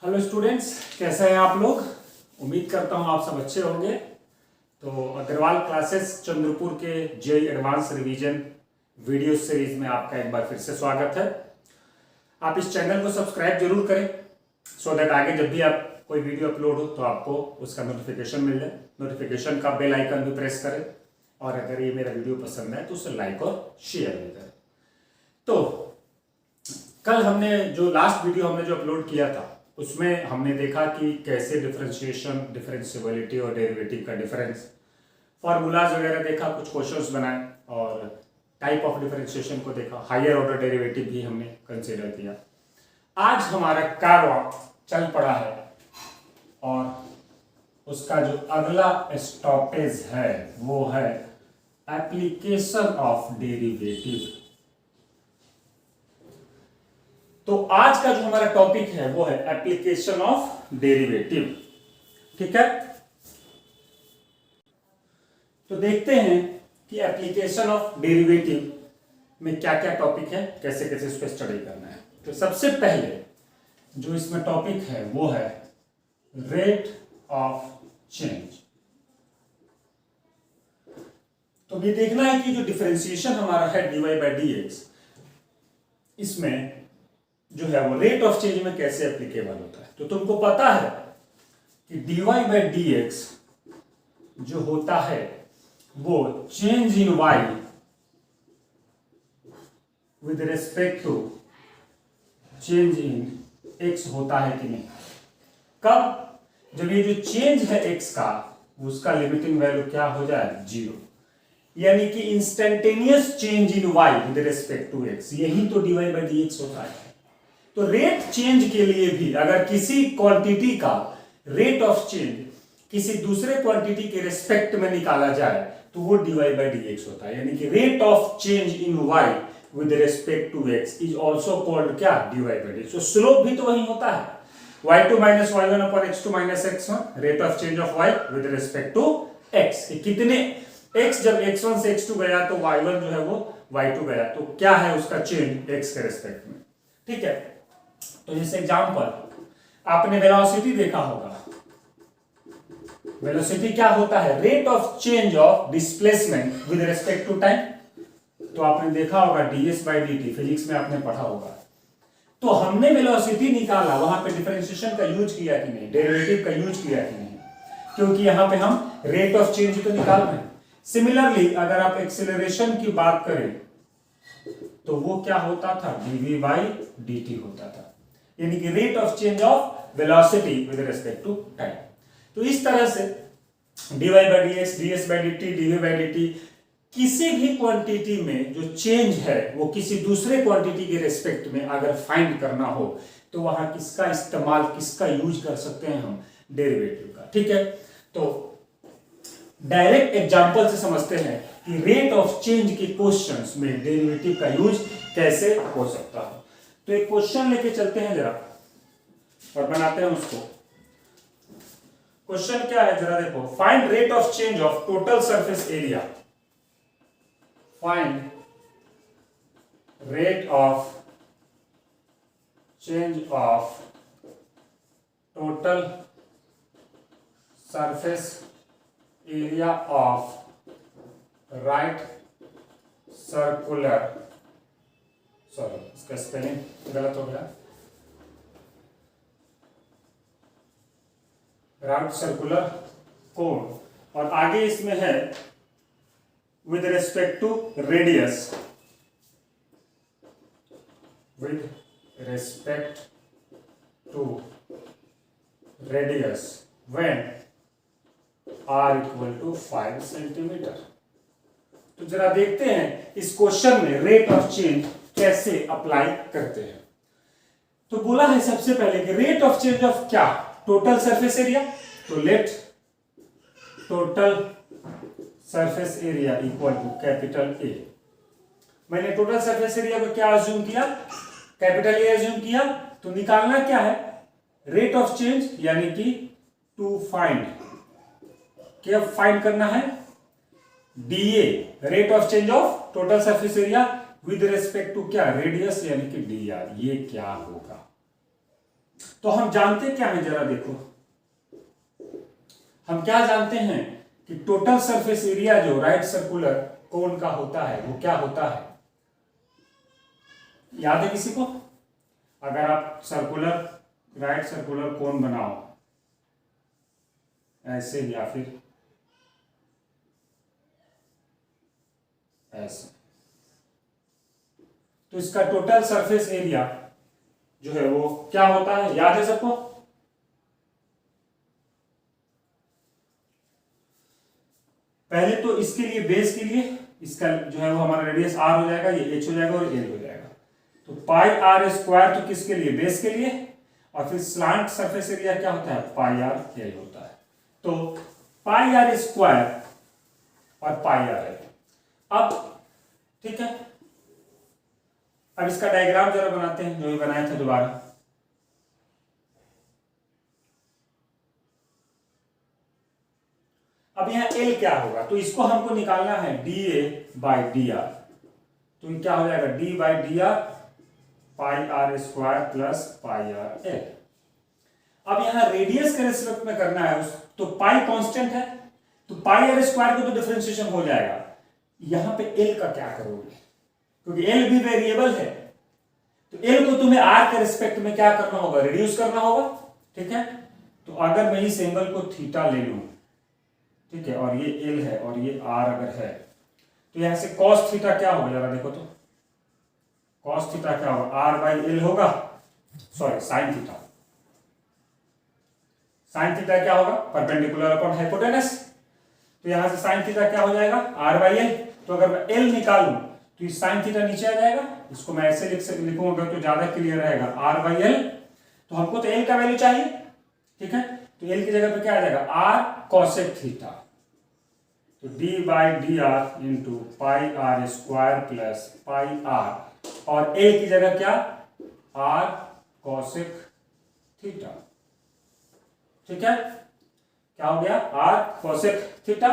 Hello students, कैसे हैं आप लोग। उम्मीद करता हूं आप सब अच्छे होंगे। तो अग्रवाल क्लासेस चंद्रपुर के JEE advance revision video series में आपका एक बार फिर से स्वागत है। आप इस चैनल को सब्सक्राइब जरूर करें सो दैट आगे जब भी आप कोई वीडियो अपलोड हो तो आपको उसका नोटिफिकेशन मिल जाए। नोटिफिकेशन का बेल आइकन भी प्रेस करें और अगर ये मेरा वीडियो पसंद है तो उसे लाइक और शेयर भी करें। तो कल हमने जो लास्ट वीडियो हमने जो अपलोड किया था उसमें हमने देखा कि कैसे डिफरेंशिएशन, डिफरेंशिएबिलिटी और डेरिवेटिव का डिफरेंस, फार्मूलाज वगैरह देखा, कुछ क्वेश्चंस बनाए और टाइप ऑफ डिफरेंशिएशन को देखा, हायर ऑर्डर डेरिवेटिव भी हमने कंसीडर किया। आज हमारा कारवां चल पड़ा है और उसका जो अगला स्टॉपेज है वो है एप्लीकेशन ऑफ डेरिवेटिव। तो आज का जो हमारा टॉपिक है वो है एप्लीकेशन ऑफ डेरिवेटिव। ठीक है, तो देखते हैं कि एप्लीकेशन ऑफ डेरिवेटिव में क्या क्या टॉपिक है, कैसे कैसे इसको स्टडी करना है। तो सबसे पहले जो इसमें टॉपिक है वो है रेट ऑफ चेंज। तो ये देखना है कि जो डिफरेंशिएशन हमारा है dy बाई dx, इसमें जो है वो रेट ऑफ चेंज में कैसे एप्लीकेबल होता है। तो तुमको पता है कि dy बाई dx जो होता है वो change in y with respect to change in x होता है कि नहीं। कब? जब ये जो चेंज है x का उसका लिमिटिंग वैल्यू क्या हो जाए, 0, यानी कि instantaneous change in y with respect to x, यही तो dy बाई dx होता है। तो रेट चेंज के लिए भी अगर किसी क्वांटिटी का रेट ऑफ चेंज किसी दूसरे क्वांटिटी के रिस्पेक्ट में निकाला जाए तो वो dy बाई dx होता है, यानी कि rate of change in y with respect to x is also called क्या, dy बाई dx। तो स्लोप भी तो वही होता है, y2 minus y1 upon x2 minus x1, rate of change of y with respect to x। कितने x, जब x1 से x2 गया तो y1 जो है वो y2 गया, तो क्या है उसका चेंज x के रिस्पेक्ट में। ठीक है, तो जैसे एग्जांपल आपने वेलोसिटी देखा होगा। वेलोसिटी क्या होता है, rate of change of displacement with respect to time. तो आपने देखा होगा ds बाई dt, फिजिक्स में आपने पढ़ा होगा। तो हमने वेलोसिटी निकाला, वहां पे डिफरेंशिएशन का यूज किया कि नहीं, डेरिवेटिव का यूज किया कि नहीं, क्योंकि यहां पे हम रेट ऑफ चेंज तो निकाल रहे हैं। सिमिलरली अगर आप एक्सेलरेशन की बात करें तो वो क्या होता था, dv बाई dt होता था, यानी कि rate of change of velocity with respect to time. तो इस तरह से dy by dx, ds by dt, dv by dt, किसी भी क्वांटिटी में जो चेंज है वो किसी दूसरे क्वांटिटी के रिस्पेक्ट में अगर फाइंड करना हो तो वहां किसका इस्तेमाल, किसका यूज कर सकते हैं हम, डेरिवेटिव का। ठीक है, तो डायरेक्ट एग्जांपल से समझते हैं कि रेट ऑफ चेंज के क्वेश्चंस में डेरिवेटिव का यूज कैसे हो सकता है। तो एक क्वेश्चन लेके चलते हैं जरा और बनाते हैं उसको। क्वेश्चन क्या है जरा देखो, find rate of change of total surface area. Find rate of change of total surface area of right circular, sorry इसका स्पेलिंग गलत हो गया, राइट सर्कुलर कोन, और आगे इसमें है with respect to radius, with respect to radius when r equal to 5 centimetre. तो जरा देखते हैं इस क्वेश्चन में रेट ऑफ चेंज कैसे अप्लाई करते हैं। तो बोला है सबसे पहले कि रेट ऑफ चेंज ऑफ क्या, टोटल सरफेस एरिया। तो let total surface area equal to capital A. मैंने टोटल सरफेस एरिया को क्या अज्यूम किया, कैपिटल ए अज्यूम किया। तो निकालना क्या है, रेट ऑफ चेंज, यानी कि टू फाइंड, क्या फाइंड करना है, dA, rate of change of total surface area with respect to क्या, रेडियस, यानी कि dr। ये क्या होगा, तो हम जानते क्या है, जरा देखो, हम क्या जानते हैं कि टोटल सरफेस एरिया जो राइट सर्कुलर कोन का होता है वो क्या होता है, याद है किसी को? अगर आप राइट सर्कुलर कोन बनाओ ऐसे या फिर ऐसे, तो इसका टोटल सरफेस एरिया जो है वो क्या होता है, याद है सबको? पहले तो इसके लिए बेस के लिए इसका जो है वो हमारा रेडियस r हो जाएगा, ये h हो जाएगा और l हो जाएगा। तो पाई r स्क्वायर तो किसके लिए, बेस के लिए, और फिर स्लांट सरफेस एरिया क्या होता है, पाई r l होता है। तो पाई r स्क्वायर और पाई r l। अब ठीक है, अब इसका डायग्राम जरा बनाते हैं जो भी बनाया था दोबारा। अब यहाँ L क्या होगा, तो इसको हमको निकालना है dA बाई dr, तो ये क्या हो जाएगा d by dr pi r square plus pi r l। अब यहाँ रेडियस के रिस्पेक्ट में करना है तो पाई कांस्टेंट है, तो पाई r स्क्वायर को तो डिफरेंशिएशन हो जाएगा। यहाँ पे L का क्या करोगे, क्योंकि L भी वेरिएबल है, तो L को तुम्हें r के रिस्पेक्ट में क्या करना होगा, रिड्यूस करना होगा। ठीक है, तो अगर मैं इस एंगल को थीटा ले लूं, ठीक है, और ये L है और ये R अगर है, तो यहां से cos थीटा क्या होगा, जरा देखो तो cos थीटा क्या होगा, R बाई L होगा, sorry sine theta. Sine theta क्या होगा, परपेंडिकुलर अपॉन हाइपोटेनस, तो यहां से साइन थीटा क्या हो जाएगा, R बाई L। तो अगर मैं L निकालूं तो इस साइन थीटा नीचे आ जाएगा, इसको मैं ऐसे लिखूंगा तो ज्यादा क्लियर रहेगा, R बाई L। तो हमको तो L का वैल्यू चाहिए, ठीक है, तो L की जगह पे क्या आ जाएगा, R cosec थीटा, तो d by d r into pi r square plus pi r, और L की जगह क्या, R cosec थीटा। ठीक है, क्या हो गया, R cosec थीटा।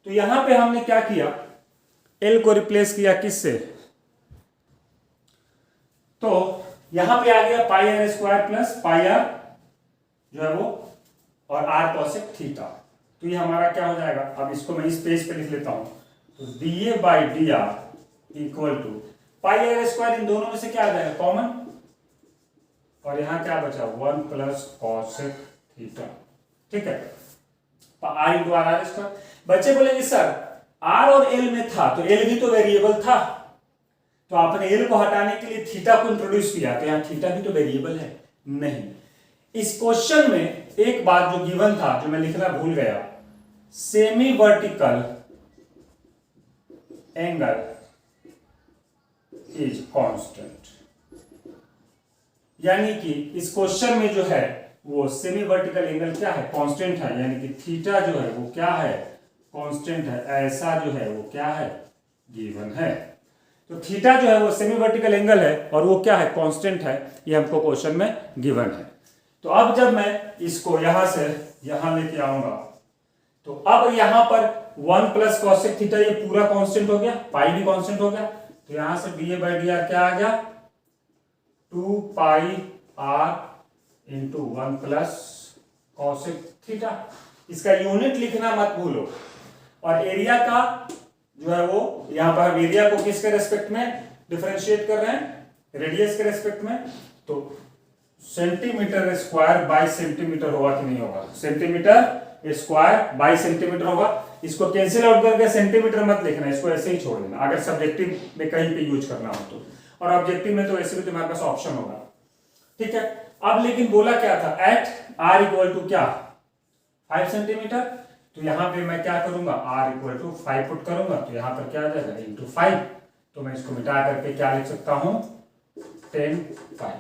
तो यहां पे हमने क्या किया, L को रिप्लेस किया किससे, तो यहां पे आ गया pi r square plus pi r जो है वो, और R cosec थीटा। तो ये हमारा क्या हो जाएगा, अब इसको मैं इस पेज पे लिख लेता हूं, तो dA by d r equal to pi r square, इन दोनों में से क्या आ जाएगा, कॉमन, और यहां क्या बचा, 1 प्लस cosec थीटा। ठीक है, R इंटू आर स्क्वायर। बच्चे बोलेंगे सर R और L में था तो L भी तो वेरिएबल था, तो आपने L को हटाने के लिए थीटा को इंट्रोड्यूस किया, तो यहां थीटा भी तो वेरिएबल है, नहीं। इस क्वेश्चन में एक बात जो गिवन था, जो मैं लिखना भूल गया, semi vertical angle is constant, यानी कि इस क्वेश्चन में जो है वो सेमी वर्टिकल एंगल क्या है, कांस्टेंट है, यानी कि थीटा जो है वो क्या है, कांस्टेंट है, ऐसा जो है वो क्या है, गिवन है। तो थीटा जो है वो सेमी वर्टिकल एंगल है और वो क्या है, कांस्टेंट है, ये हमको क्वेश्चन में गिवन है। तो अब जब मैं इसको यहां से यहां लेके आऊंगा, तो अब यहां पर 1 प्लस cosec थीटा, ये पूरा कांस्टेंट हो गया, पाई भी कांस्टेंट हो गया, तो यहां से dA बाई डी आर क्या आ गया, 2 पाई r into 1 plus cosec theta. इसका यूनिट लिखना मत भूलो, और एरिया का जो है वो यहां पर एरिया को किसके रेस्पेक्ट में डिफरेंशिएट कर रहे हैं, रेडियस के रेस्पेक्ट में, तो सेंटीमीटर स्क्वायर बाई सेंटीमीटर होगा कि नहीं होगा, सेंटीमीटर स्क्वायर बाई सेंटीमीटर होगा। इसको कैंसिल आउट करके सेंटीमीटर मत लिखना, इसको ऐसे ही छोड़ देना अगर सब्जेक्टिव में कहीं पे यूज करना हो तो, और ऑब्जेक्टिव में तो ऐसे भी तुम्हारे पास ऑप्शन होगा। ठीक है, अब लेकिन बोला क्या था, एट r इक्वल टू क्या, 5 सेंटीमीटर, तो यहां पे मैं क्या करूंगा, r इक्वल टू 5 पुट करूंगा, तो यहां पर क्या आ जाएगा, इंटू 5, तो मैं इसको मिटा करके क्या लिख सकता हूं, 10 पाई।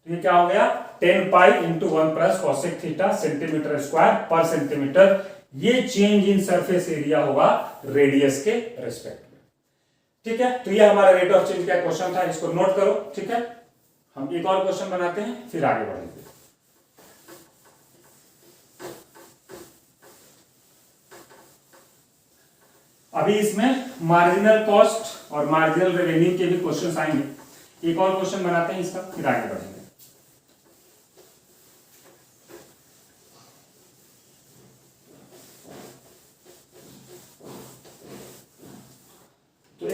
तो ये क्या हो गया, 10 pi into 1 plus cosec theta centimetre square पर सेंटीमीटर। ये चेंज इन सरफेस एरिया होगा रेडियस के रेस्पेक्ट में। ठीक है, तो ये हमारा रेट ऑफ चेंज का क्वेश्चन था, इसको नोट करो। ठीक है, हम एक और क्वेश्चन बनाते हैं फिर आगे बढ़ेंगे। अभी इसमें मार्जिनल कॉस्ट और मार्जिनल रेवेन्यू के भी क्वेश्चन आएंगे। एक और क्वेश्चन बनाते हैं इसका, फिर आगे बढ़ेंगे।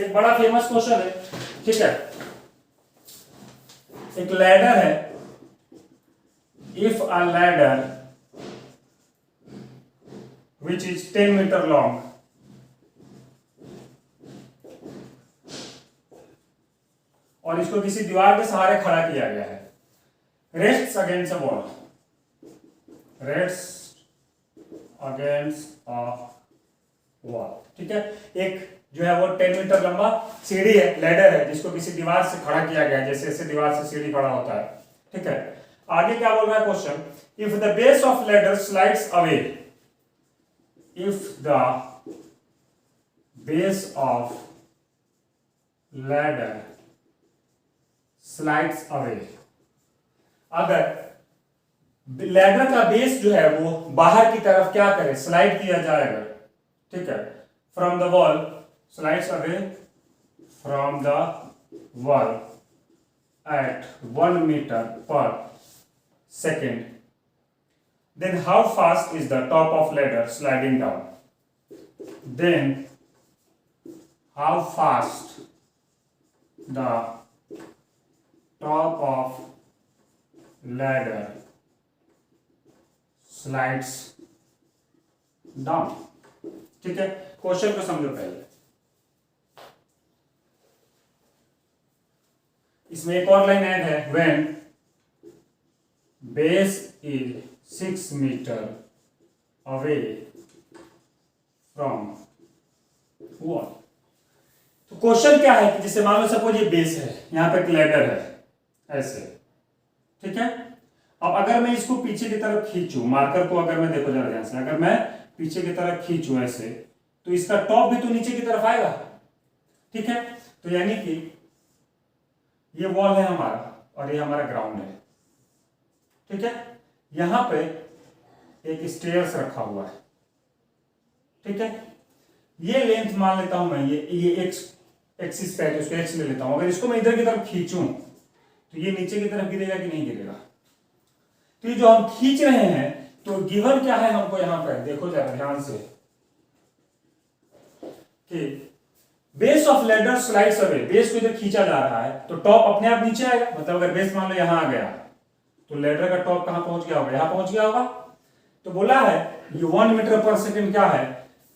एक बड़ा फेमस क्वेश्चन है, ठीक है। एक लैडर है, if a ladder which is 10 meter long और इसको किसी दीवार के सहारे खड़ा किया गया है, rest against a wall, rest against a wall, ठीक है। एक जो है वो 10 मीटर लंबा सीढ़ी है, लैडर है, जिसको किसी दीवार से खड़ा किया गया है, जैसे ऐसे दीवार से सीढ़ी खड़ा होता है, ठीक है। आगे क्या बोल रहा है question, if the base of ladder slides away, if the base of ladder slides away, अगर लैडर का बेस जो है वो बाहर की तरफ क्या करे, स्लाइड किया जाएगा, ठीक है, from the wall, slides away from the wall at 1 meter per second, then how fast is the top of ladder sliding down? Then how fast the top of ladder slides down, ठीक है। Question को समझो पहले। इसमें एक और line add है, when base is 6 meter away from wall। तो क्वेश्चन क्या है कि जैसे मान लो सपोज ये बेस है, यहां पे एक लैडर है ऐसे, ठीक है। अब अगर मैं इसको पीछे की तरफ खींचूं, मार्कर को अगर मैं देखो जरा ध्यान से, अगर मैं पीछे की तरफ खींचूं ऐसे, तो इसका टॉप भी तो नीचे की तरफ आएगा, ठीक है। तो यानी कि ये वॉल है हमारा और ये हमारा ग्राउंड है, ठीक है। यहां पे एक स्टेयर्स रखा हुआ है, ठीक है। ये लेंथ मान लेता हूं मैं, ये एक्सिस पे है, उसको एक्स ले लेता हूं। अगर इसको मैं इधर की तरफ खींचूं तो ये नीचे की तरफ गिरेगा कि नहीं गिरेगा। तो ये जो हम खींच रहे हैं, तो गिवन क्या है हमको यहां पर, देखो जरा ध्यान से, कि base of ladder slides away, base को इधर खींचा जा रहा है तो टॉप अपने आप नीचे आएगा। मतलब अगर बेस मान लो यहां आ गया तो लैडर का टॉप कहां पहुंच गया होगा, यहां पहुंच गया होगा। तो बोला है ये 1 मीटर पर सेकंड क्या है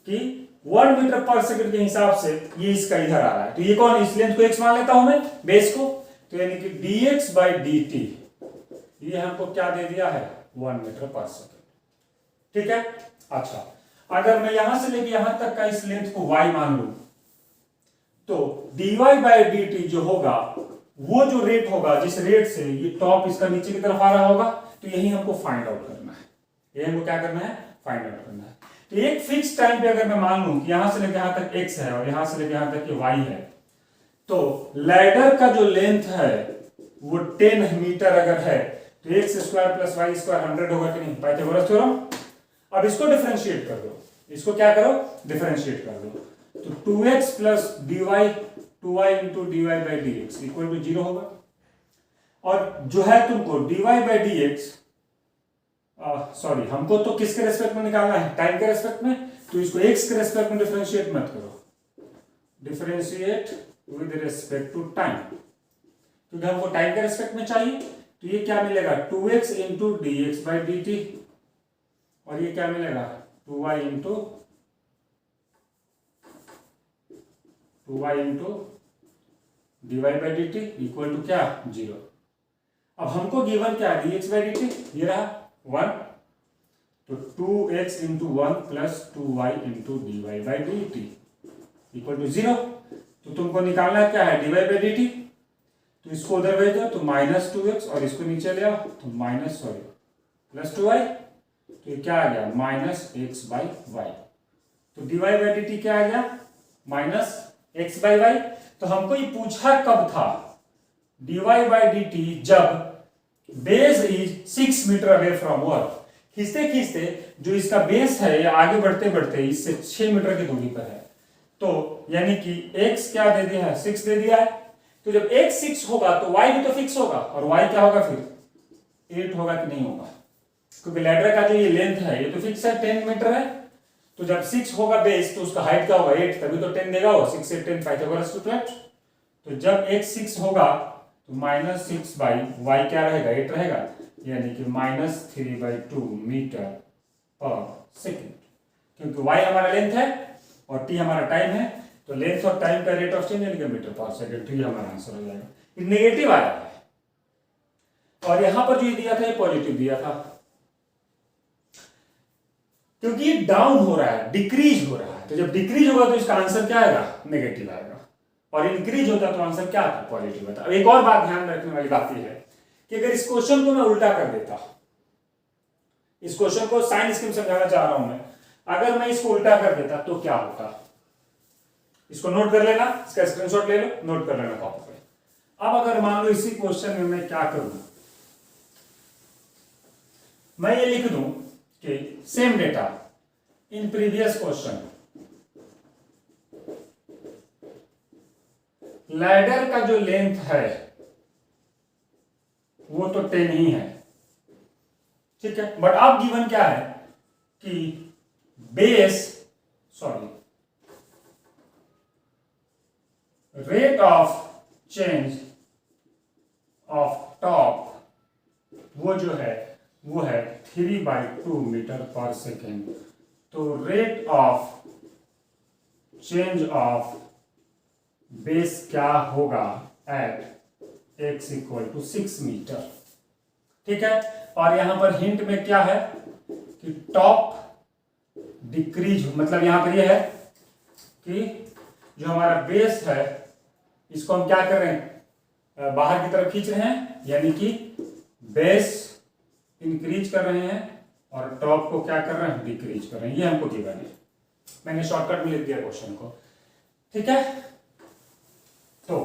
कि 1 मीटर पर सेकंड के हिसाब से ये इसका इधर आ रहा है। तो ये कौन, इस लेंथ को x मान लेता हूं मैं, बेस को। तो यानी कि dx by dt ये हमको क्या दे दिया है, 1 मीटर पर सेकंड, ठीक है। अच्छा, अगर मैं यहां से लेके यहां तक का इस लेंथ को y मान लूं, तो dy by dt जो होगा वो जो रेट होगा, जिस रेट से ये टॉप इसका नीचे की तरफ आ रहा होगा, तो यही हमको फाइंड आउट करना है। ये हमको क्या करना है, फाइंड आउट करना है। तो एक फिक्स टाइम पे अगर मैं मान लूं कि यहां से लेकर यहां तक x है और यहां से लेकर यहां तक y है, तो लैडर का जो लेंथ है वो 10 मीटर अगर है, तो x square plus y square 100 होगा कि नहीं, पाइथागोरस थ्योरम। अब इसको डिफरेंशिएट कर दो, इसको क्या करो, डिफरेंशिएट कर दो। तो 2x plus dy 2y into dy by d x equal to 0 होगा। और जो है तुमको dy by d x, sorry हमको तो किसके रेस्पेक्ट में निकालना है, टाइम के रेस्पेक्ट में। तो इसको x के रेस्पेक्ट में डिफरेंशिएट मत करो, differentiate with respect to time, क्योंकि हमको टाइम के रेस्पेक्ट में चाहिए। तो ये क्या मिलेगा, 2x into d x by d t, और ये क्या मिलेगा 2y into d y by d t equal to क्या, 0। अब हमको गिवन क्या है, d x by d t, ये रहा 1, तो 2x into 1 plus 2y into d y by d t equal to 0। तो तुमको निकालना क्या है, d y by d t. तो इसको उधर भेज दो तो -2x, और इसको नीचे ले आओ तो प्लस 2y, तो ये क्या आ गया -x बाई वाई। तो d y by d t क्या आ गया, -x बाई वाई। तो हमको ये पूछा कब था, dy बाई डी टी, जब base is 6 metre away from wall. खींचते खींचते जो इसका बेस है ये आगे बढ़ते बढ़ते इससे 6 मीटर की दूरी पर है। तो यानी कि x क्या दे दिया है, 6 दे दिया है। तो जब x 6 होगा तो y भी तो फिक्स होगा, और y क्या होगा फिर 8 होगा कि नहीं होगा, क्योंकि लैडर का जो ये लेंथ है ये तो फिक्स है 10 मीटर है। तो जब 6 होगा बेस तो उसका हाइट क्या होगा 8, तभी तो 10 देगा वो, 6 से 10 पाइथागोरस ट्रिपलेट। तो जब x 6 होगा तो -6 बाई y क्या रहेगा 8 रहेगा, यानी कि -3/2 मीटर पर सेकेंड, क्योंकि y हमारा लेंथ है और t हमारा टाइम है, तो लेंथ और टाइम का रेट ऑफ चेंज यानी कि मीटर पर सेकेंड, तो ये हमारा आंसर हो जाएगा। ये नेगेटिव आया है और यहां पर जो ये दिया था ये पॉजिटिव दिया था, क्योंकि ये डाउन हो रहा है, डिक्रीज हो रहा है, तो जब डिक्रीज होगा तो इसका आंसर क्या आएगा नेगेटिव आएगा, और इंक्रीज होता तो आंसर क्या आता पॉजिटिव आता। अब एक और बात ध्यान रखने वाली बात यह है कि अगर इस क्वेश्चन को मैं उल्टा कर देता, इस क्वेश्चन को साइन स्कीम समझाना चाह रहा हूं मैं, अगर मैं इसको उल्टा कर देता तो क्या होता, इसको नोट कर लेना, इसका स्क्रीनशॉट ले लो, नोट कर लेना कॉपी पे। अब अगर मान लो इसी क्वेश्चन में मैं क्या करूं, मैं ये लिख दूं कि same data in previous question ladder का जो लेंथ है वो तो 10 ही है, ठीक है, बट अब गिवन क्या है कि rate of change of top वो जो है वो है 3/2 मीटर पर सेकेंड। तो rate of change of base क्या होगा एट x = 6 मीटर, ठीक है। और यहां पर हिंट में क्या है कि टॉप डिक्रीज, मतलब यहां पर यह है कि जो हमारा बेस है इसको हम क्या कर रहे हैं बाहर की तरफ खींच रहे हैं, यानी कि बेस इंक्रीज कर रहे हैं और टॉप को क्या कर रहे हैं डिक्रीज कर रहे हैं, ये हमको गिवन है, मैंने शॉर्टकट में लिख दिया क्वेश्चन को, ठीक है। तो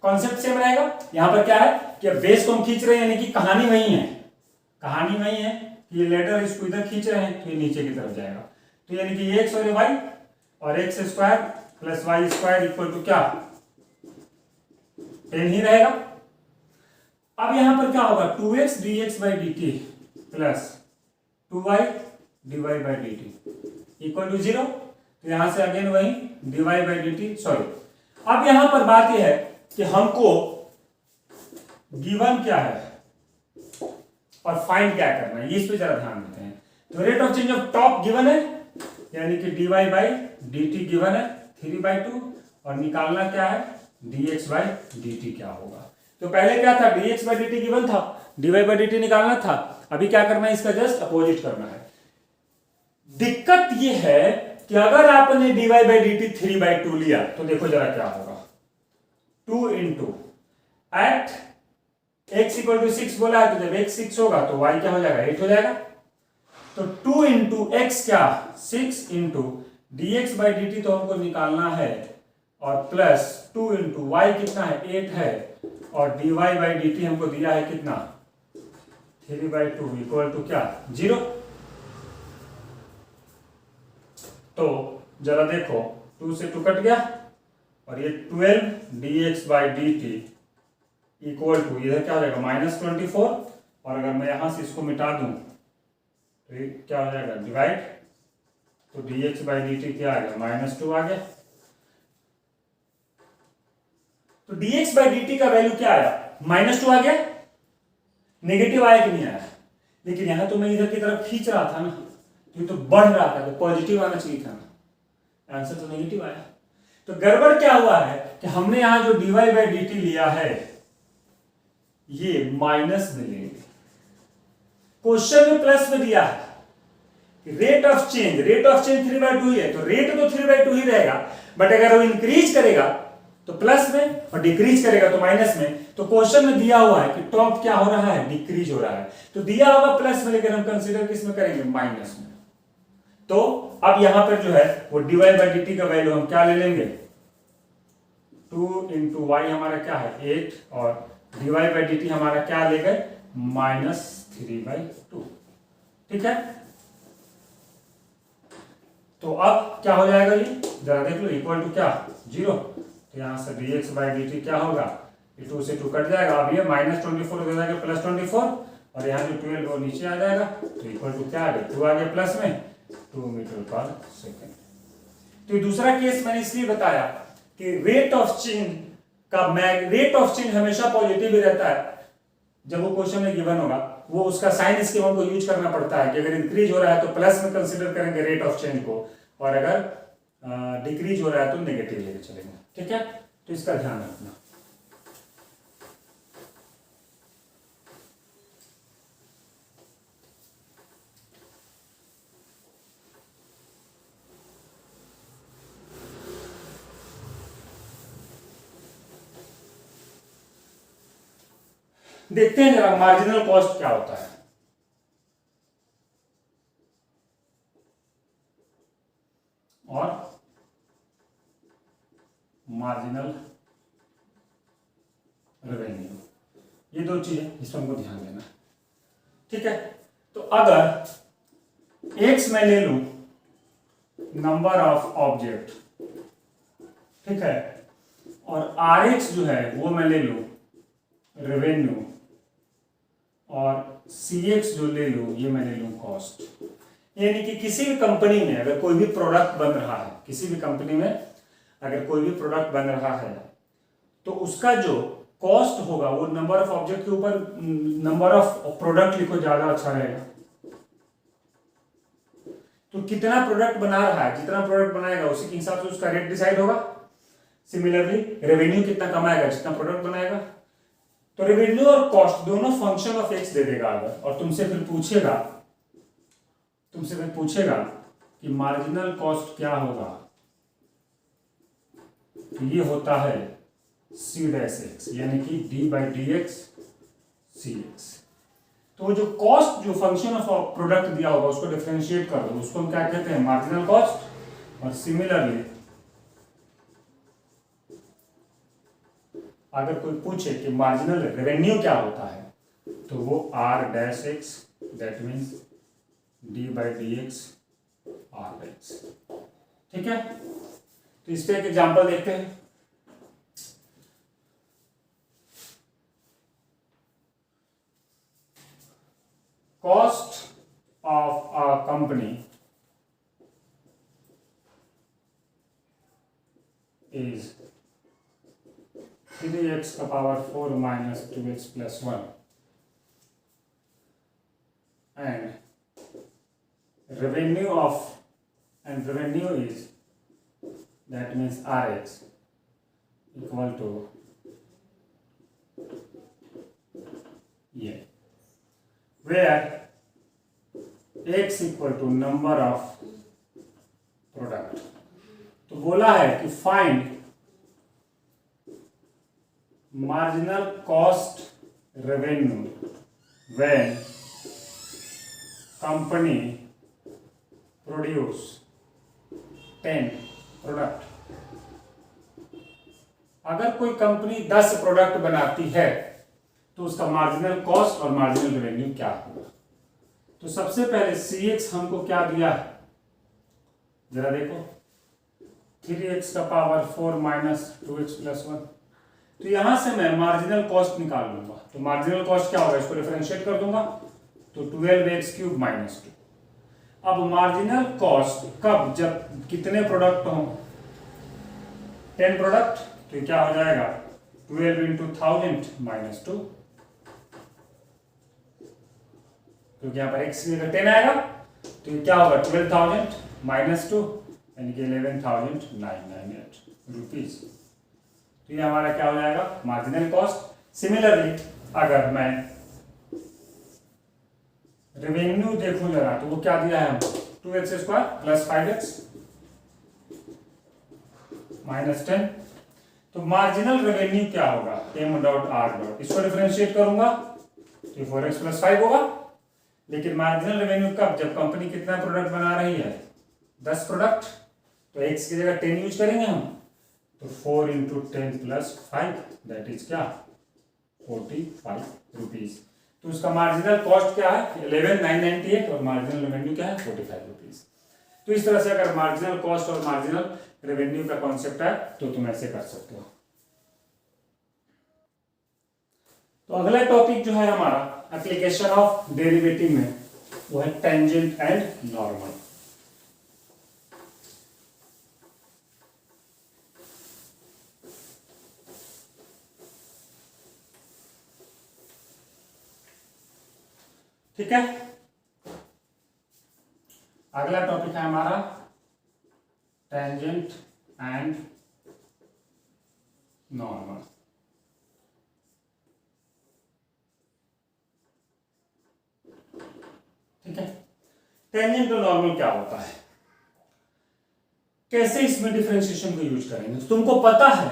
कॉन्सेप्ट सेम रहेगा, यहां पर क्या है कि बेस को हम खींच रहे हैं, यानी कि कहानी वही है, कहानी वही है कि ये लेटर इसको इधर खींच रहे हैं तो ये नीचे की तरफ जाएगा, तो यानी कि x और y और x square plus y square equal to क्या 10 ही रहेगा। अब यहां पर क्या होगा 2x dx/dt plus 2y dy/dt equal to 0, तो यहां से अगेन वही dy/dt, सॉरी अब यहां पर बात यह है कि हमको गिवन क्या है और फाइंड क्या करना है, इस पे जरा ध्यान देते हैं। तो rate of change of top given है, यानी कि dy/dt गिवन है 3/2, और निकालना क्या है dx/dt क्या होगा। तो पहले क्या था dx/dt गिवन था, dy/dt निकालना था, अभी क्या करना है इसका जस्ट अपोजिट करना है। दिक्कत ये है कि अगर आपने dy/dt 3/2 लिया तो देखो जरा क्या होगा, 2 इंटू एट x = 6 बोला है, तो जब x 6 होगा तो y क्या हो जाएगा 8 हो जाएगा, तो 2 इंटू एक्स क्या 6 इंटू dx/dt तो हमको निकालना है, और प्लस 2 इंटू वाई कितना है 8 है, और dy/dt हमको दिया है कितना 3/2 इक्वल टू क्या 0। तो जरा देखो 2 से 2 कट गया, और ये 12 dx/dt इक्वल टू इधर क्या हो जाएगा -24, और अगर मैं यहां से इसको मिटा दूं तो ये क्या हो जाएगा डिवाइड, तो dx/dt क्या आ गया -2 आ गया। तो dx/dt का वैल्यू क्या आया -2 आ गया, नेगेटिव आया कि नहीं आया, लेकिन यहां तो मैं इधर की तरफ खींच रहा था ना, तो ये तो बढ़ रहा था, तो पॉजिटिव आना चाहिए था ना, आंसर तो नेगेटिव आया। तो गड़बड़ क्या हुआ है कि हमने यहां जो dy/dt लिया है ये माइनस में लेंगे, क्वेश्चन में प्लस में दिया है कि रेट ऑफ चेंज 3/2 ही है, तो रेट तो 3/2 ही रहेगा, बट अगर वो इंक्रीज करेगा तो प्लस में और डिक्रीज करेगा तो माइनस में। तो क्वेश्चन में दिया हुआ है कि टॉप क्या हो रहा है डिक्रीज हो रहा है, तो दिया होगा प्लस में, लेकिन हम कंसीडर किस में करेंगे माइनस में। तो अब यहां पर जो है वो dy/dt का वैल्यू हम क्या ले लेंगे 2 इंटू वाई हमारा क्या है 8, और dy/dt हमारा क्या ले गए -3/2, ठीक है। तो अब क्या हो जाएगा ये जरा देख लो, इक्वल टू क्या 0, तो यहां से dx/dt क्या होगा 2 से 2 कट जाएगा, अब ये -24 हो जाएगा +24, और यहाँ जो 12 वो नीचे आ जाएगा, तो इक्वल टू क्या आ गया 2 आ गया प्लस में, 2 मीटर पर सेकेंड। तो ये दूसरा केस मैंने इसलिए बताया कि रेट ऑफ चेंज हमेशा पॉजिटिव ही रहता है जब वो क्वेश्चन में गिवन होगा। वो उसका साइन स्कीम हमको यूज करना पड़ता है कि अगर इंक्रीज हो रहा है तो प्लस में कंसीडर करेंगे रेट ऑफ चेंज को, और अगर डिक्रीज हो रहा है तो नेगेटिव लेके चलेंगे। ठीक है, तो इसका ध्यान रखना। देखते हैं जरा मार्जिनल कॉस्ट क्या होता है। और मार्जिनल रेवेन्यू, ये दो चीजें इस पर हमको ध्यान देना। ठीक है, तो अगर एक्स मैं ले लू नंबर ऑफ ऑब्जेक्ट, ठीक है, और आर एक्स जो है वो मैं ले लू रेवेन्यू, और सी एक्स जो ले लू ये मैं ले लू कॉस्ट। यानी कि किसी भी कंपनी में अगर कोई भी प्रोडक्ट बन रहा है, किसी भी कंपनी में अगर कोई भी प्रोडक्ट बन रहा है तो उसका जो कॉस्ट होगा वो नंबर ऑफ ऑब्जेक्ट के ऊपर नंबर ऑफ प्रोडक्ट लिखो, ज्यादा अच्छा रहेगा। तो कितना प्रोडक्ट बना रहा है, जितना प्रोडक्ट बनाएगा उसी के हिसाब से उसका रेट डिसाइड होगा। सिमिलरली रेवेन्यू कितना कमाएगा, जितना प्रोडक्ट बनाएगा। तो रेवेन्यू और कॉस्ट दोनों फंक्शन ऑफ एक्स दे देगा अगर, और तुमसे फिर पूछेगा कि मार्जिनल कॉस्ट क्या होगा, तो ये होता है सी डैश एक्स, यानी कि d by d x C x. तो जो कॉस्ट जो फंक्शन ऑफ प्रोडक्ट दिया होगा उसको डिफरेंशिएट कर दो, उसको हम क्या कहते हैं, मार्जिनल कॉस्ट। और सिमिलरली अगर कोई पूछे कि मार्जिनल रेवेन्यू क्या होता है तो वो R dash x, that means d by d x R x. ठीक है, तो इस पे एक एग्जांपल देखते हैं। Cost of a company is 3x का power 4 minus 2x plus 1 and revenue is, that means Rx equal to ये, where x equal to number of product। तो बोला है कि find marginal cost revenue when company produce 10 product. अगर कोई company 10 product बनाती है तो उसका मार्जिनल कॉस्ट और मार्जिनल रेवेन्यू क्या होगा। तो सबसे पहले Cx हमको क्या दिया है, जरा देखो, 3x का पावर 4 माइनस 2x प्लस 1। तो यहां से मैं मार्जिनल कॉस्ट निकाल लूंगा। तो मार्जिनल कॉस्ट क्या होगा, इसको डिफरेंशिएट कर दूंगा, तो 12x क्यूब माइनस 2। अब मार्जिनल कॉस्ट कब, जब कितने प्रोडक्ट हो, 10 प्रोडक्ट, तो ये क्या हो जाएगा 12 इंटू 1000 माइनस 2, क्योंकि यहां पर x की जगह 10 आएगा, तो ये क्या होगा 12,000 माइनस 2, यानी कि 11,998 रुपीज। तो ये हमारा क्या हो जाएगा मार्जिनल कॉस्ट। सिमिलरली अगर मैं रेवेन्यू देखूं जरा, तो वो क्या दिया है, 2x square plus 5x minus 10। तो मार्जिनल रेवेन्यू क्या होगा, m डॉट r डॉट, इसको डिफरेंशिएट करूंगा तो 4x प्लस 5 होगा। लेकिन मार्जिनल रेवेन्यू कब, जब कंपनी कितना प्रोडक्ट बना रही है, 10 प्रोडक्ट, तो x की जगह 10 यूज करेंगे हम, तो 4 इंटू 10 प्लस 5 दैट इज क्या 45 रुपीज। तो उसका मार्जिनल कॉस्ट क्या है 11,998 और मार्जिनल रेवेन्यू क्या है 45 रुपीज। तो इस तरह से अगर मार्जिनल कॉस्ट और मार्जिनल रेवेन्यू का कॉन्सेप्ट है तो तुम ऐसे कर सकते हो। तो अगला टॉपिक जो है हमारा एप्लीकेशन ऑफ डेरिवेटिव में, वो है टेंजेंट एंड नॉर्मल। ठीक है, अगला टॉपिक है हमारा टेंजेंट एंड नॉर्मल। ठीक है, टेंजेंट और नॉर्मल क्या होता है, कैसे इसमें डिफरेंशिएशन को यूज करेंगे। तुमको पता है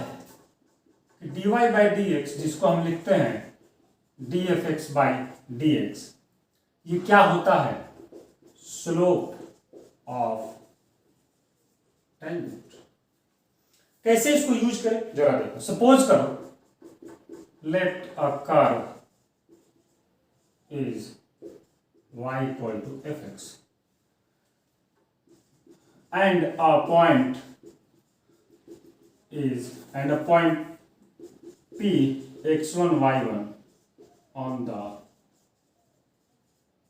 कि dy बाई डी एक्स, जिसको हम लिखते हैं D F x by d x, ये क्या होता है, स्लोप ऑफ टेंजेंट। कैसे इसको यूज करें जरा देखो। सपोज करो let a curve is y equal to f x and a point P x1 y1 on the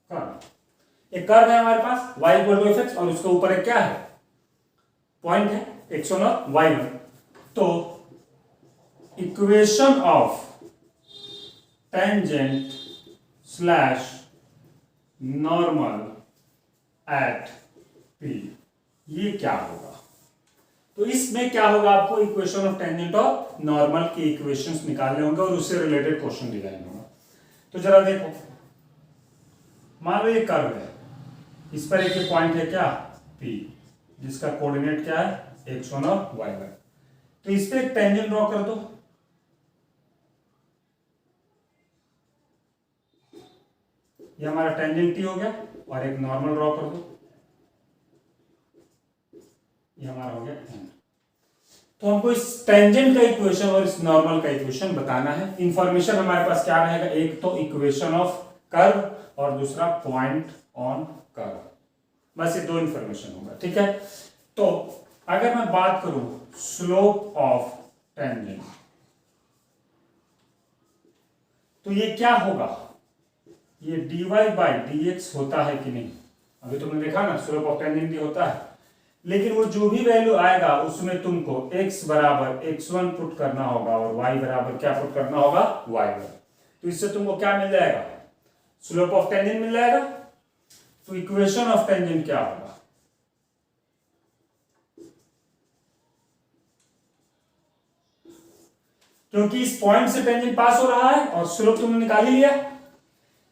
curve। एक कर्व है हमारे पास y equal to f x और उसके ऊपर एक क्या है, पॉइंट है x1 और y1। तो equation of tangent slash normal at P, ये क्या होगा। तो इसमें क्या होगा, आपको इक्वेशन ऑफ टेंजेंट और नॉर्मल के इक्वेशंस निकालने होंगे और उससे रिलेटेड क्वेश्चन डिजाइन होगा। तो जरा देखो, मान लो ये कर्व है, इस पर एक पॉइंट है क्या P, जिसका कोऑर्डिनेट क्या है x1 और y1। तो इस पे एक टेंजेंट ड्रॉ कर दो। ये हमारा टेंजेंट T हो गया और एक नॉर्मल ड्रॉ कर दो, ये हमारा हो गया n। तो हमको इस टेंजेंट का इक्वेशन और इस नॉर्मल का इक्वेशन बताना है। इंफॉर्मेशन हमारे पास क्या रहेगा, एक तो इक्वेशन ऑफ कर्व और दूसरा पॉइंट ऑन कर्व, बस ये दो इंफॉर्मेशन होगा। ठीक है, तो अगर मैं बात करूं स्लोप ऑफ टेंजेंट, तो ये क्या होगा, ये dy बाई dx होता है कि नहीं। अभी तुमने देखा ना स्लोप ऑफ टेंजेंट भी होता है, लेकिन वो जो भी वैल्यू आएगा उसमें तुमको x बराबर x1 पुट करना होगा और y बराबर क्या पुट करना होगा, y1। तो इससे तुमको क्या मिल जाएगा, स्लोप ऑफ टेंजेंट मिल जाएगा। तो इक्वेशन ऑफ टेंजेंट क्या होगा, क्योंकि इस पॉइंट से टेंजेंट पास हो रहा है और स्लोप तुमने निकाल ही लिया,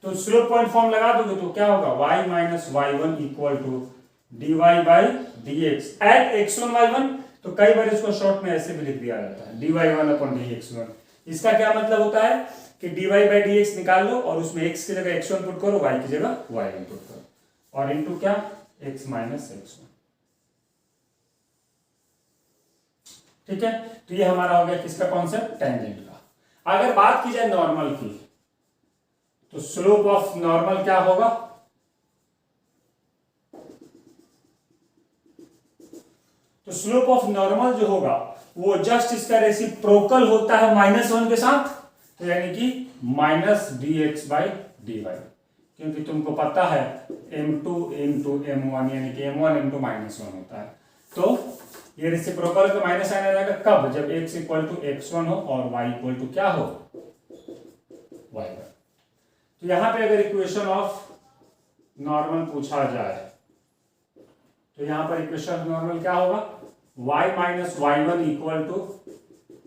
तो स्लोप पॉइंट फॉर्म लगा दोगे तो क्या होगा, y minus y1 equal to dy by dx at x1 y1। तो कई बार इसको शॉर्ट में ऐसे भी लिख दिया जाता है dy1 अपॉन dx1। इसका क्या मतलब होता है कि dy बाई dx निकाल लो और उसमें x की जगह x1 पुट करो, y की जगह y1 पुट करो और इनटू क्या x माइनस x1। ठीक है, तो ये हमारा हो गया किसका कॉन्सेप्ट, टेंजेंट का। अगर बात की जाए नॉर्मल की, तो स्लोप ऑफ नॉर्मल क्या होगा, तो स्लोप ऑफ नॉर्मल जो होगा वो जस्ट इसका रेसिप्रोकल होता है -1 के साथ, तो यानी कि माइनस dx बाई dy, क्योंकि तुमको पता है m2 into m1 यानी कि m1 into -1 होता है। तो ये रेसिप्रोकल का माइनस आने जाएगा कब, जब x इक्वल टू x1 हो और y इक्वल टू क्या हो, y1। तो यहां पे अगर इक्वेशन ऑफ नॉर्मल पूछा जाए तो यहां पर इक्वेशन ऑफ नॉर्मल क्या होगा, y minus y1 equal to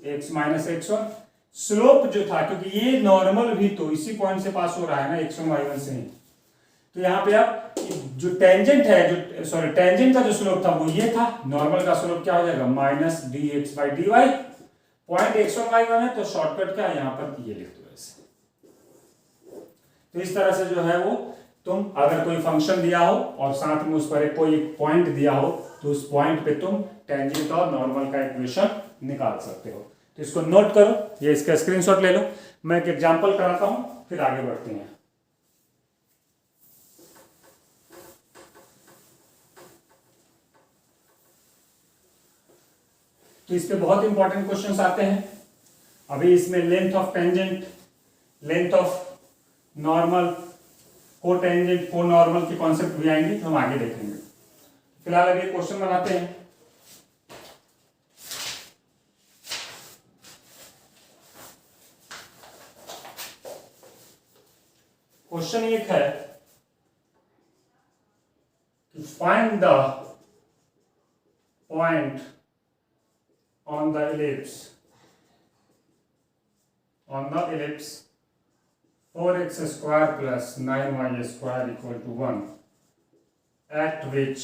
x minus x1। Slope जो था, क्योंकि ये नॉर्मल भी तो इसी पॉइंट से पास हो रहा है ना, x1 y1 से ही, तो यहाँ पे आप जो टेंजेंट है, जो सॉरी टेंजेंट का जो स्लोप था वो ये था, नॉर्मल का स्लोप क्या हो जाएगा minus dx by dy। Point x1 y1 है तो शॉर्टकट क्या यहाँ पर ये लिख दो ऐसे। तो इस तरह से जो है वो तुम अगर कोई फंक्शन दिया हो और साथ में उस पर कोई पॉइंट दिया हो तो उस पॉइंट पे तुम टेंजेंट और नॉर्मल का इक्वेशन निकाल सकते हो। तो इसको नोट करो, ये इसका स्क्रीनशॉट ले लो। मैं एक एग्जांपल कराता हूं फिर आगे बढ़ते हैं। तो इस पे बहुत इंपॉर्टेंट क्वेश्चंस आते हैं। अभी इसमें length of tangent, length of normal, को टेंजेंट को नॉर्मल के कॉन्सेप्ट भी आएंगे तो हम आगे देखेंगे। फिलहाल अभी क्वेश्चन बनाते हैं। क्वेश्चन एक है find the point on the ellipse 4x square plus 9y square equal to 1 at which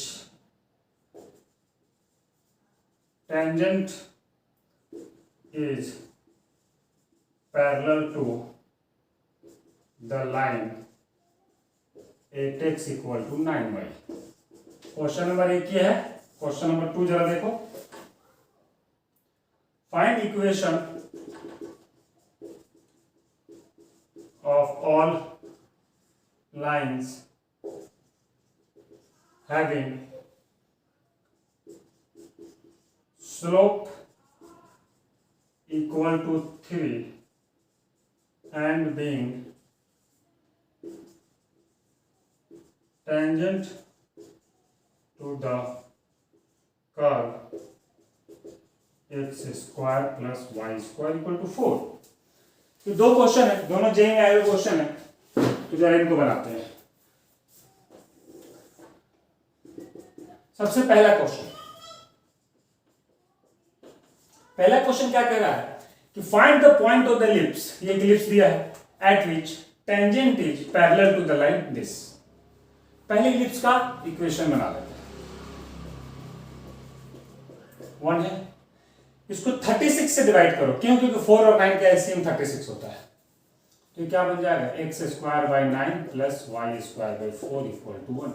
tangent is parallel to the line 8x equal to 9y। Question number 1 ये है। क्वेश्चन नंबर 2 जरा देखो। Find equation of all lines having slope equal to 3 and being tangent to the curve x square plus y square equal to 4। तो दो question है, दोनों JEE में आए हुए क्वेश्चन है, तो जरा इनको बनाते हैं। सबसे पहला क्वेश्चन क्या कह रहा है कि find the point of the ellipse, ये एक एलिप्स दिया है, at which tangent is parallel to the line this. पहले एलिप्स का इक्वेशन बना लेते हैं। 1 है, इसको 36 से डिवाइड करो, क्यों? क्योंकि 4 और 9 का एलसीएम 36 होता है। तो क्या बन जाएगा? x square by 9 plus y square by 4 equal to 1।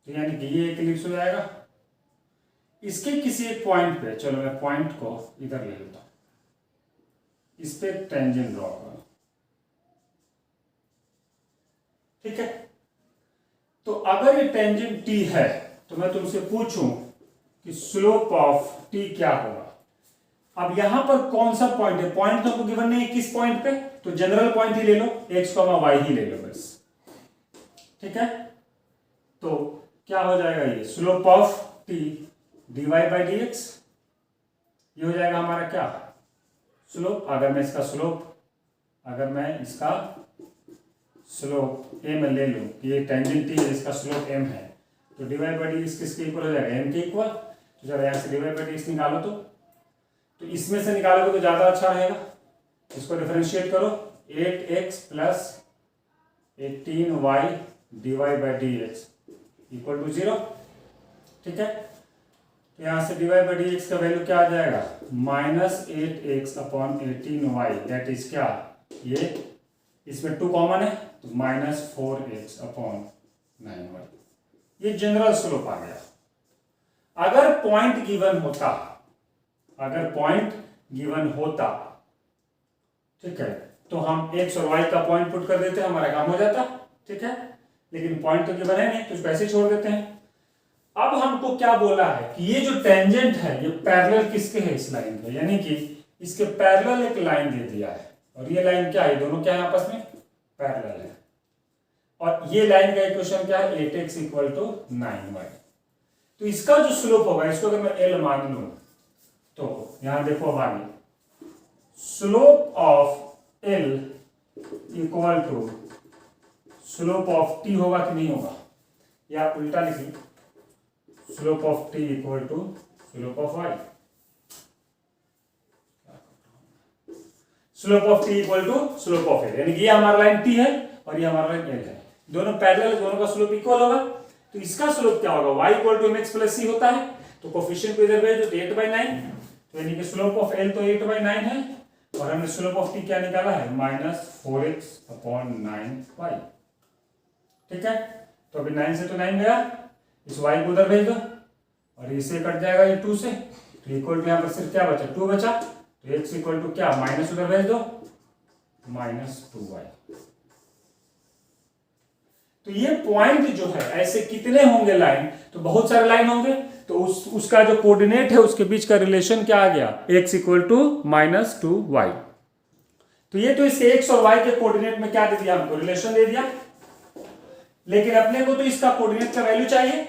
तो यानी कि ये एक एलिप्स हो जाएगा। इसके किसी एक पॉइंट पे, चलो मैं पॉइंट को इधर ले लेता हूं, इस पे टेंजेंट ड्रॉ करो, ठीक है। तो अगर ये टेंजेंट t है तो मैं तुमसे पूछूं कि स्लोप ऑफ t क्या होगा। अब यहां पर कौन सा पॉइंट है? पॉइंट तो आपको गिवन नहीं है किस पॉइंट पे, तो जनरल पॉइंट ही ले लो, x, y ही ले लो बस, ठीक है। तो क्या हो जाएगा? ये slope of t dy by d x, ये हो जाएगा हमारा क्या? स्लोप। अगर मैं इसका स्लोप m ले लूं, ये टेंजेंट t है, इसका स्लोप m है, तो dy बाई डी एक्स किसके इक्वल हो जाएगा? m के इक्वल। तो जरा यहां से dy बाई डी एक्स निकालो, तो इसमें से निकालोगे तो ज्यादा अच्छा रहेगा। इसको डिफरेंशिएट करो, 8x plus 18y dy by d x equal to 0, ठीक है। तो यहां से dy बाई डी एक्स का वैल्यू क्या आ जाएगा? Minus 8x upon 18y, that is क्या? ये इसमें 2 कॉमन है, तो माइनस 4x अपॉन 9y। ये जनरल स्लोप आ गया। अगर पॉइंट गिवन होता, ठीक है, तो हम x और y का पॉइंट पुट कर देते, हमारा काम हो जाता, ठीक है। लेकिन पॉइंट तो गिवन है नहीं, तो इसको ऐसे छोड़ देते हैं। अब हमको क्या बोला है कि ये जो टेंजेंट है ये पैरेलल किसके है? इस लाइन के, यानी कि इसके पैरेलल एक लाइन दे दिया है, और ये लाइन क्या है? दोनों क्या है? आपस में पैरेलल है। और ये लाइन का इक्वेशन क्या है? 8x equal to 9y। तो इसका जो स्लोप होगा, इसको अगर मैं l मान लूं, तो यहां देखो अब आगे, slope of l equal to slope of t होगा कि नहीं होगा? या उल्टा लिखिए, slope of t equal to slope of y। Slope of t equal to slope of l, यानी कि ये हमारा लाइन t है और ये हमारा लाइन l है, दोनों पैरेलल, दोनों का स्लोप इक्वल होगा। तो इसका स्लोप क्या होगा? y equal to mx plus c होता है, तो कोफिशिएंट को इधर भेजो, तो 8/9, तो यानी कि स्लोप ऑफ l तो 8/9 है, और हमने स्लोप ऑफ t क्या निकाला है? माइनस 4x अपॉन 9y, ठीक है। तो अभी 9 से तो 9 गया, इस y को उधर भेज दो, और इससे कट जाएगा ये 2 से, तो इक्वल टू यहाँ पर सिर्फ क्या बचा? 2 बचा, तो x इक्वल टू क्या? माइनस उधर भेज दो, माइनस 2y। तो ये पॉइंट जो है, ऐसे कितने होंगे लाइन? तो बहुत सारे लाइन होंगे, तो उसका जो कोऑर्डिनेट है उसके बीच का रिलेशन क्या आ गया? x equal to minus 2y। तो ये तो इसके x और y के कोऑर्डिनेट में क्या दे दिया? हमको रिलेशन दे दिया, लेकिन अपने को तो इसका कोऑर्डिनेट का वैल्यू चाहिए।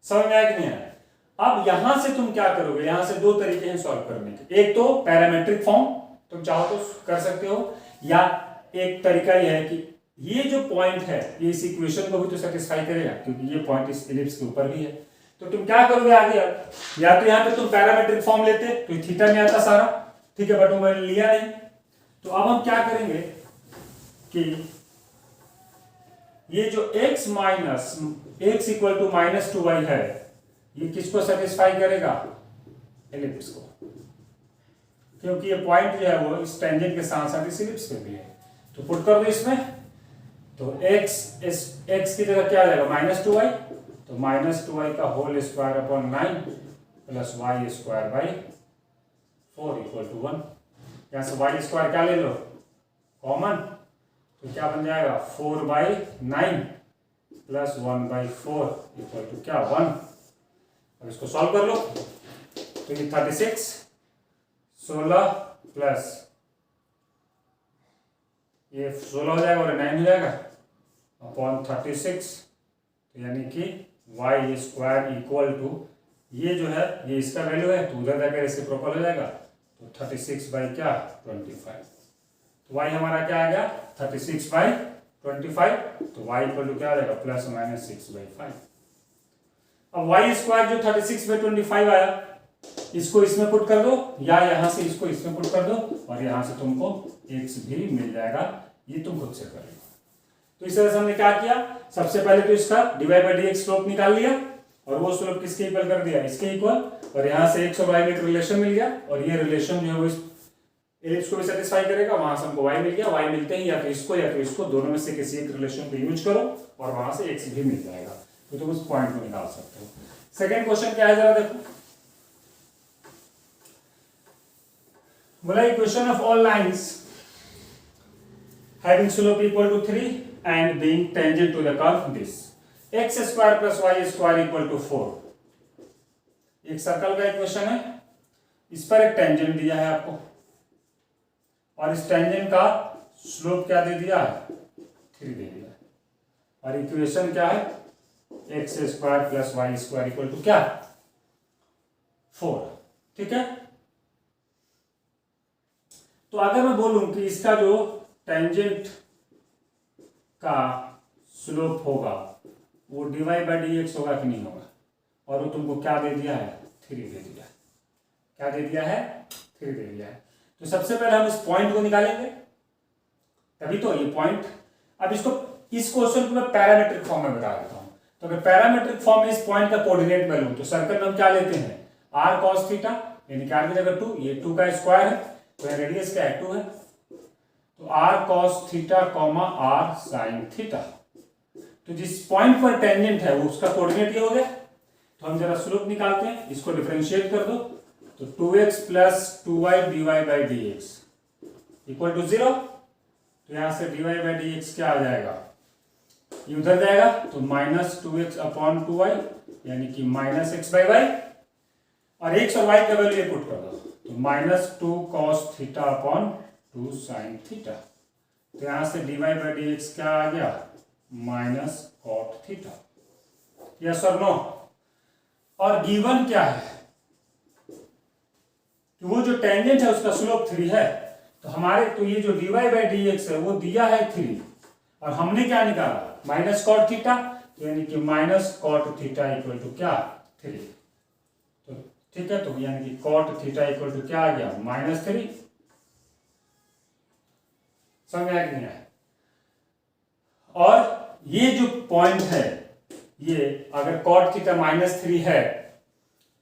समझ में आया कि नहीं आया? अब यहां से तुम क्या करोगे? यहां से 2 तरीके हैं सॉल्व करने के। एक तो पैरामेट्रिक फॉर्म, तुम चाहो तो कर सकते हो, या एक तरीका यह है कि ये जो पॉइंट है ये इस इक्वेशन को भी तो सेटिस्फाई करेगा, क्योंकि ये पॉइंट इस एलिप्स के ऊपर भी है। तो तुम क्या करोगे आगे, या तो यहाँ पे तुम पैरामेट्रिक फॉर्म लेते तो थीटा में आता सारा, ठीक है, बट वो मैंने लिया नहीं। तो अब हम क्या करेंगे कि ये जो x minus x equal to -2y है, ये किसको सेटिस्फाई करेगा, एलिप्स को, क्योंकि ये पॉइंट जो है वो इस टेंजेंट के साथ साथ इस एलिप्स पे भी है। तो पुट कर दो इसमें, तो x की जगह क्या आ जाएगा, -2y, तो -2y का whole square upon 9 plus y square by 4 equal to 1। यहाँ से y स्क्वायर क्या ले लो, कॉमन, तो क्या बन जाएगा 4/9 प्लस 1/4 इक्वल टू क्या 1। अब इसको सॉल्व कर लो, तो ये 36 16 प्लस ये 16 हो जाएगा और 9 हो जाएगा अपॉन 36, तो यानी कि y स्क्वायर इक्वल टू ये जो है ये इसका वैल्यू है, तो उधर जाकर रेसिप्रोकल हो जाएगा, तो 36/25, तो y हमारा क्या आ गया 36/25, तो y इक्वल टू क्या आ जाएगा ±6/5। अब y स्क्वायर जो 36/25 आया, इसको इसमें पुट कर दो, या यहां से इसको इसमें पुट कर दो, और यहां से तुमको x भी मिल जाएगा, ये तुम खुद से कर लो। तो इस तरह से हमने क्या किया, सबसे पहले तो इसका dy/dx स्लोप निकाल लिया, और वो स्लोप किसके इक्वल कर दिया, इसके इक्वल, और यहां से x और y में एक रिलेशन मिल गया, और ये रिलेशन जो है वो इस एलिप्स को भी सेटिस्फाई करेगा। वहां से हमको y मिल गया, y मिलते ही या तो इसको दोनों में से किसी एक रिलेशन को यूज करो, और वहां से x भी मिल जाएगा, तो तुम उस पॉइंट को निकाल सकते हो। सेकेंड क्वेश्चन क्या है जरा देखो, बोला equation of all lines having slope equal to 3 and being tangent to the curve this x square plus y square equal to 4। एक सर्कल का इक्वेशन है, इस पर एक टेंजेंट दिया है आपको, और इस टेंजेंट का स्लोप क्या दे दिया है 3 दे दिया है, और इक्वेशन क्या है x square plus y square equal to क्या 4, ठीक है। तो अगर मैं बोलूं कि इसका जो टेंजेंट का स्लोप होगा वो dy/dx होगा कि नहीं होगा, और वो तुमको क्या दे दिया है 3 दे दिया है, क्या दे दिया है 3 दे दिया है। तो सबसे पहले हम इस पॉइंट को निकालेंगे, तभी तो ये पॉइंट। अब इसको इस क्वेश्चन को मैं पैरामीट्रिक फॉर्म में बता देता हूं। तो अगर पैरामीट्रिक फॉर्म में इस पॉइंट का कोऑर्डिनेट मैं लूं, तो सर्कल में हम क्या लेते हैं r cos थीटा, यानी कि r की जगह 2, ये 2 का स्क्वायर है, तो रेडियस क्या है 2 है, तो r cos theta r sin theta. तो जिस पॉइंट पर टेंजेंट है वो उसका कोऑर्डिनेट ये हो गया। तो हम जरा स्लोप निकालते हैं, इसको डिफरेंशिएट कर दो, तो 2x plus 2y dy/dx equal to 0। तो यहां से dy/dx क्या आ जाएगा, ये उधर जाएगा, तो -2x अपॉन 2y यानी कि -x/y, और x और y का वैल्यू पुट कर दो, तो -2 cos theta upon 2 sin theta. तो यहां से dy/dx क्या आ गया -cot थीटा, यस और नो। और गिवन क्या है कि वो जो टेंजेंट है उसका स्लोप 3 है, तो हमारे तो ये जो dy/dx है वो दिया है 3, और हमने क्या निकाला -cot थीटा, तो यानी कि -cot थीटा इक्वल टू क्या 3। तो ठीक है, तो यानी कि cot थीटा इक्वल टू क्या आ गया -3। समझ आया कि नहीं आया। और ये जो पॉइंट है, ये अगर cot थीटा -3 है,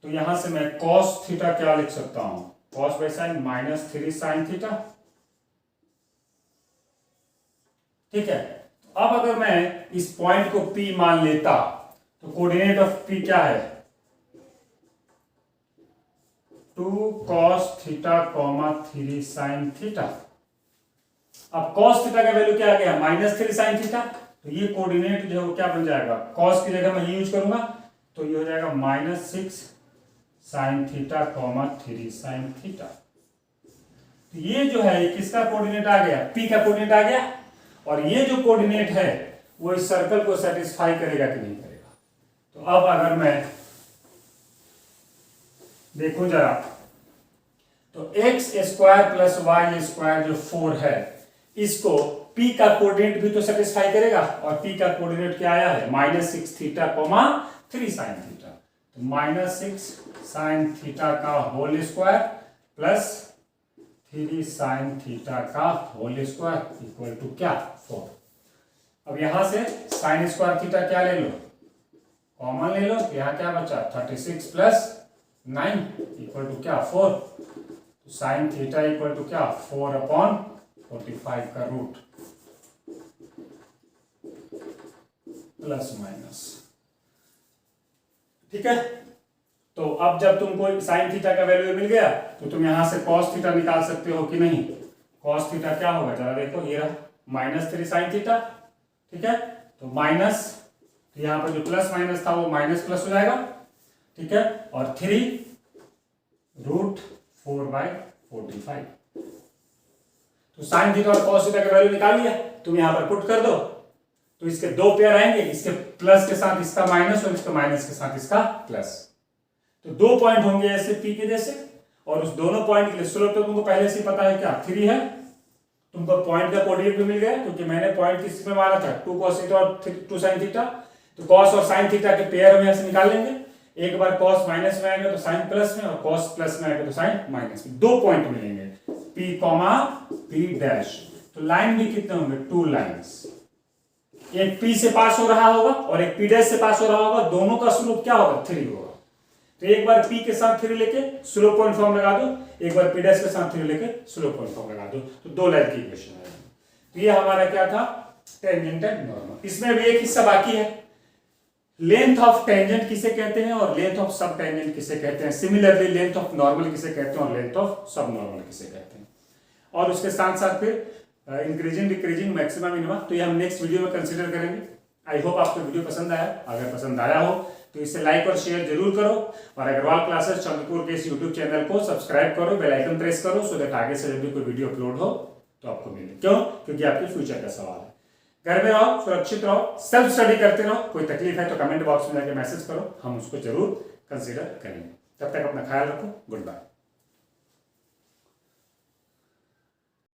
तो यहां से मैं cos थीटा क्या लिख सकता हूं, cos by sine -3 sin theta, ठीक है। अब अगर मैं इस पॉइंट को P मान लेता, तो कोऑर्डिनेट ऑफ P क्या है 2 cos थीटा 3 sin थीटा। अब cos थीटा का वैल्यू क्या आ गया -3 sin थीटा, तो ये कोऑर्डिनेट जो है वो क्या बन जाएगा, cos की जगह मैं ये यूज करूंगा, तो ये हो जाएगा -6 sin थीटा 3 sin थीटा। तो ये जो है ये किसका कोऑर्डिनेट आ गया, P का कोऑर्डिनेट आ गया, और ये जो कोऑर्डिनेट है वो इस सर्कल को सेटिस्फाई करेगा कि नहीं करेगा। तो अब अगर मैं देखूं जरा, तो x square plus y square जो 4 है, इसको P का कोऑर्डिनेट भी तो सेटिस्फाई करेगा, और P का कोऑर्डिनेट क्या आया है -6 थीटा, 3 साइन थीटा। तो -6 साइन थीटा का whole square plus 3 sine theta का होल स्क्वायर इक्वल टू क्या 4। अब यहां से साइन स्क्वायर थीटा क्या ले लो, कॉमन ले लो, यहाँ क्या बचा 36 प्लस 9 इक्वल टू क्या 4। तो साइन थीटा इक्वल टू क्या 4/45 का रूट प्लस माइनस। ठीक है, तो अब जब तुमको साइन थीटा का वैल्यू मिल गया तो तुम यहां से कॉस थीटा निकाल सकते हो कि नहीं। कॉस थीटा क्या होगा जरा देखो, ये रहा -3 साइन थीटा। ठीक है, तो माइनस, यहां पर जो प्लस माइनस था वो माइनस प्लस हो जाएगा। ठीक है, और 3√4/45। तो साइन थीटा और कॉस थीटा का वैल्यू निकाल लिया, तुम यहां पर पुट कर दो तो इसके दो पेयर आएंगे, इसके प्लस के साथ इसका माइनस और इसके माइनस के साथ इसका प्लस। तो 2 पॉइंट होंगे ऐसे पी के जैसे, और उस दोनों पॉइंट के लिए स्लोप तो तुमको पहले से पता है क्या 3 है। तुमको पॉइंट का कोऑर्डिनेट भी मिल गया क्योंकि मैंने पॉइंट किस में मारा था 2 cos थीटा और 2 sin थीटा। तो कॉस और साइन थीटा के पेयर हम यहां से निकाल लेंगे। एक बार कॉस माइनस में आएगा तो साइन प्लस में, और कॉस प्लस में आएगा तो साइन माइनस में। 2 पॉइंट मिलेंगे P, P डैश। तो लाइन भी कितने होंगे 2 लाइंस, एक P से पास हो रहा होगा और एक P डैश से पास हो रहा होगा, दोनों का स्लोप क्या होगा 3 होगा। तो एक बार P के साथ 3 लेके स्लोप पॉइंट फॉर्म लगा दो, एक बार P डैश के साथ 3 लेके स्लोप पॉइंट फॉर्म लगा दो, तो 2 लाइन की इक्वेशन है। तो ये हमारा क्या था टेंजेंट एंड नॉर्मल। इसमें भी एक हिस्सा बाकी है, लेंथ ऑफ टेंजेंट किसे कहते हैं और लेंथ ऑफ सब टेंजेंट किसे कहते हैं। सिमिलरली लेंथ ऑफ नॉर्मल किसे कहते हैं और लेंथ ऑफ सब नॉर्मल किसे कहते हैं। और उसके साथ साथ फिर इंक्रीजिंग डिक्रीजिंग मैक्सिमम मिनिमम, तो ये हम नेक्स्ट वीडियो में कंसीडर करेंगे। आई होप आपको वीडियो पसंद आया। अगर पसंद आया हो तो इसे लाइक और शेयर जरूर करो, और अग्रवाल क्लासेस चंद्रपुर के इस यूट्यूब चैनल को सब्सक्राइब करो, बेल आइकन प्रेस करो, सो दैट आगे से जब भी कोई वीडियो अपलोड हो तो आपको मिले। क्यों? क्योंकि आपके फ्यूचर का सवाल है। घर में रहो, सुरक्षित रहो, सेल्फ स्टडी करते रहो। कोई तकलीफ है तो कमेंट बॉक्स में जाके मैसेज करो, हम उसको जरूर कंसीडर करेंगे। तब तक अपना ख्याल रखो। Good bye.